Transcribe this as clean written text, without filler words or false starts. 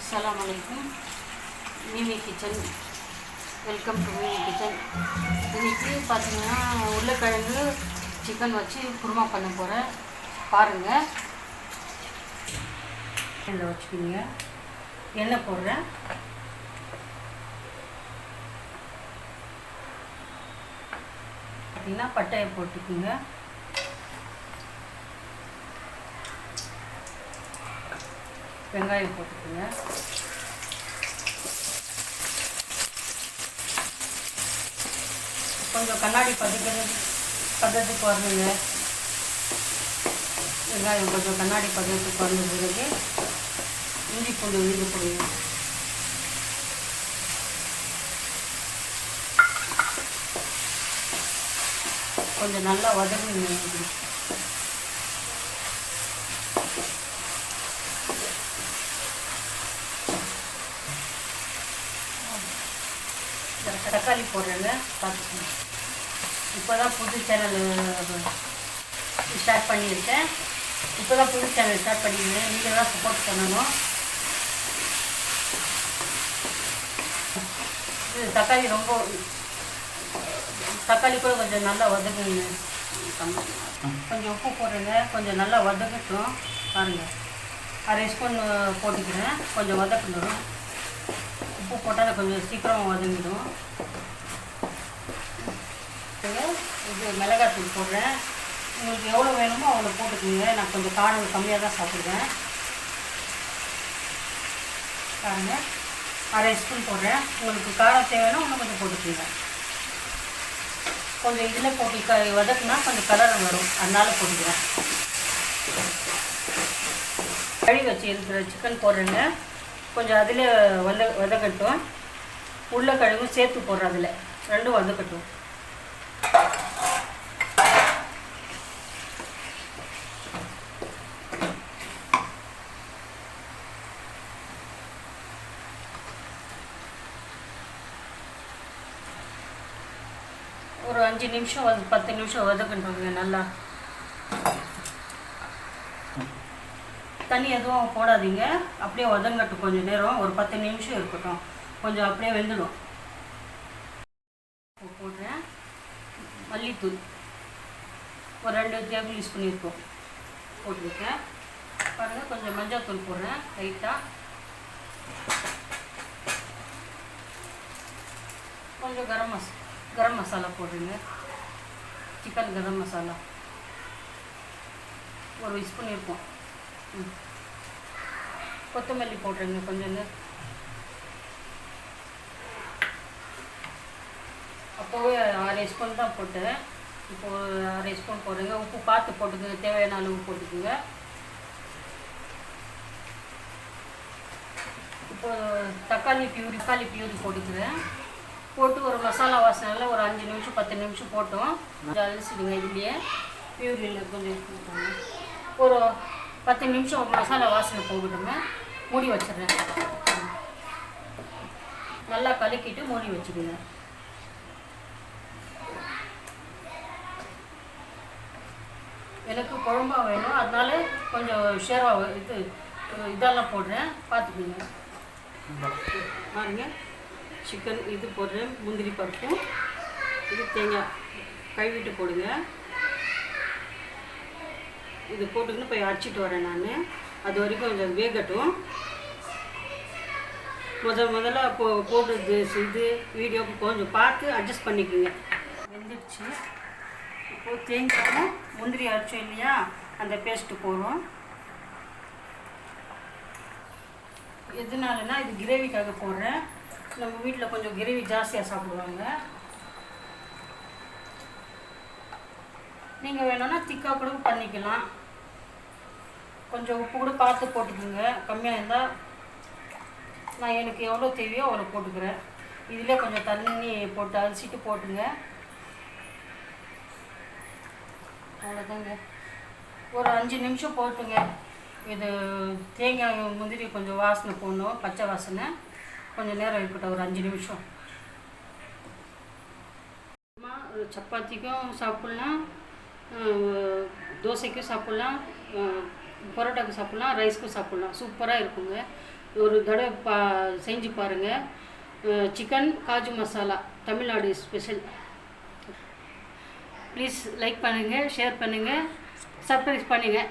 Assalamualaikum. Mimi Kitchen. Welcome to Mimi Kitchen. இன்றைக்கி பார்த்தீங்கன்னா உருளைக்கிழங்கு சிக்கன் வச்சு குருமா பண்ண போகிறேன். பாருங்கள். இதில் வச்சுக்கிங்க. எண்ணெய் போடுறேன். பார்த்தீங்கன்னா பட்டையை போட்டுக்குங்க. வெங்காயம் போட்டுக்குங்க. கொஞ்சம் கண்ணாடி பதத்துக்கு வரணுங்க. வெங்காயம் கொஞ்சம் கண்ணாடி பதத்துக்கு வந்த பிறகு இஞ்சி பூண்டு விழுந்து போடுங்க. கொஞ்சம் நல்லா வதங்குங்க. தக்காளி போடுறேங்க, பார்த்துக்கோங்க. இப்போ தான் புது சேனல் ஸ்டார்ட் பண்ணியிருக்கேன். நீங்கள் தான் சப்போர்ட் பண்ணணும். இது தக்காளி கூட கொஞ்சம் நல்லா வதக்குங்க. கொஞ்சம் உப்பு போடுறேங்க. கொஞ்சம் நல்லா வதக்கட்டும். பாருங்கள், அரை ஸ்பூன் போட்டுக்கிறேன். கொஞ்சம் வதக்கணும். உப்பு போட்டால் கொஞ்சம் சீக்கிரம் வதங்கிடும். இது மிளகாத்தூள் போடுறேன். உங்களுக்கு எவ்வளோ வேணுமோ அவ்வளோ போட்டுக்கோங்க. நான் கொஞ்சம் காரம் கம்மியாக தான் சாப்பிடுவேன். பாருங்கள், அரை ஸ்பூன் போடுறேன். உங்களுக்கு காரம் தேவைன்னா இன்னும் கொஞ்சம் போட்டுக்கோங்க. கொஞ்சம் இதில் போட்டு வதக்குனா கொஞ்சம் கலர் வரும், அதனால் போட்டுக்கிறேன். கழுவி வச்சு இருக்கிற சிக்கன் போடுறேங்க. கொஞ்சம் அதில் வதக்கட்டும். உருளைக்கிழங்கும் சேர்த்து போடுறேன். அதில் ரெண்டும் வதக்கட்டும். ஒரு 5 நிமிஷம் 10 நிமிஷம் வதக்கணுங்க. நல்லா தண்ணி எதுவும் போடாதீங்க. அப்படியே வதங்கட்டும். கொஞ்சம் நேரம், ஒரு 10 நிமிஷம் இருக்கட்டும். கொஞ்சம் அப்படியே வெந்துடும். போடுறேன். மல்லித்தூள் ஒரு 2 டேபிள் ஸ்பூன் இருக்கும் போட்டுருக்கேன். பாருங்கள், கொஞ்சம் மஞ்சள் தூள் போடுறேன் லைட்டாக. கொஞ்சம் கரம் மசாலா போடுறேங்க. சிக்கன் கரம் மசாலா ஒரு ஸ்பூன் இருக்கும். கொத்தமல்லி போடுறேங்க கொஞ்சம். அப்போவே அரை ஸ்பூன் தான் போட்டேன். இப்போது அரை ஸ்பூன் போடுறேங்க. உப்பு பார்த்து போட்டுக்கோங்க, தேவையான அளவு போட்டுக்கோங்க. இப்போது தக்காளி பியூரி போட்டுக்கிறேன். போட்டு ஒரு மசாலா வாசனையில் ஒரு 5 நிமிஷம் 10 நிமிஷம் போட்டோம். கொஞ்சம் அலசிடுங்க. இதுலேயே பியூரியில் கொஞ்சம் ஒரு 10 நிமிஷம் மசாலா வாசனை போகட்டுங்க. மூடி வச்சிடுறேன். நல்லா கலக்கிட்டு மூடி வச்சுடுங்க. எனக்கு குழம்பா வேணும், அதனால கொஞ்சம் ஷேர்வா இதெல்லாம் போடுறேன், பார்த்துக்குங்க. பாருங்க, சிக்கன் இது போடுறேன். முந்திரி பருப்பும் இது தேங்காய் கழுவிட்டு போடுங்க. இது போட்டுக்கின்னு போய் அடிச்சிட்டு வரேன் நான். அது வரைக்கும் கொஞ்சம் வேகட்டும். முதல்ல போடுறது இது வீடியோக்கு கொஞ்சம் பார்த்து அட்ஜஸ்ட் பண்ணிக்கோங்க. வெந்துடுச்சு. இப்போது தேங்காயும் முந்திரி அரைச்சோம் இல்லையா, அந்த பேஸ்ட்டு போடுறோம். எதுனாலனா இது கிரேவிக்காக போடுறேன். நம்ம வீட்டில் கொஞ்சம் கிரேவி ஜாஸ்தியாக சாப்பிடுவாங்க. நீங்கள் வேணும்னா திக்காக கூட பண்ணிக்கலாம். கொஞ்சம் உப்பு கூட பார்த்து போட்டுக்கோங்க. கம்மியாக இருந்தால் நான் எனக்கு எவ்வளோ தேவையோ அவ்வளோ போட்டுக்கிறேன். இதில் கொஞ்சம் தண்ணி போட்டு அரிசிட்டு போட்டுங்க. அவ்வளோதாங்க. ஒரு 5 நிமிஷம் போட்டுங்க. இது தேங்காய் முந்திரி கொஞ்சம் வாசனை போடணும், பச்சை வாசனை. கொஞ்சம் நேரம் இருக்கட்டும், ஒரு 5 நிமிஷம். சப்பாத்திக்கும் சாப்பிட்லாம், தோசைக்கும் சாப்பிட்லாம், பரோட்டாவுக்கு சாப்பிட்லாம், ரைஸ்க்கும் சாப்பிட்லாம். சூப்பராக இருக்குங்க. ஒரு தடவை செஞ்சு பாருங்கள். Chicken kaju masala Tamil Nadu special. Please like பண்ணுங்கள், ஷேர் பண்ணுங்கள், சப்ஸ்கிரைப் பண்ணுங்கள்.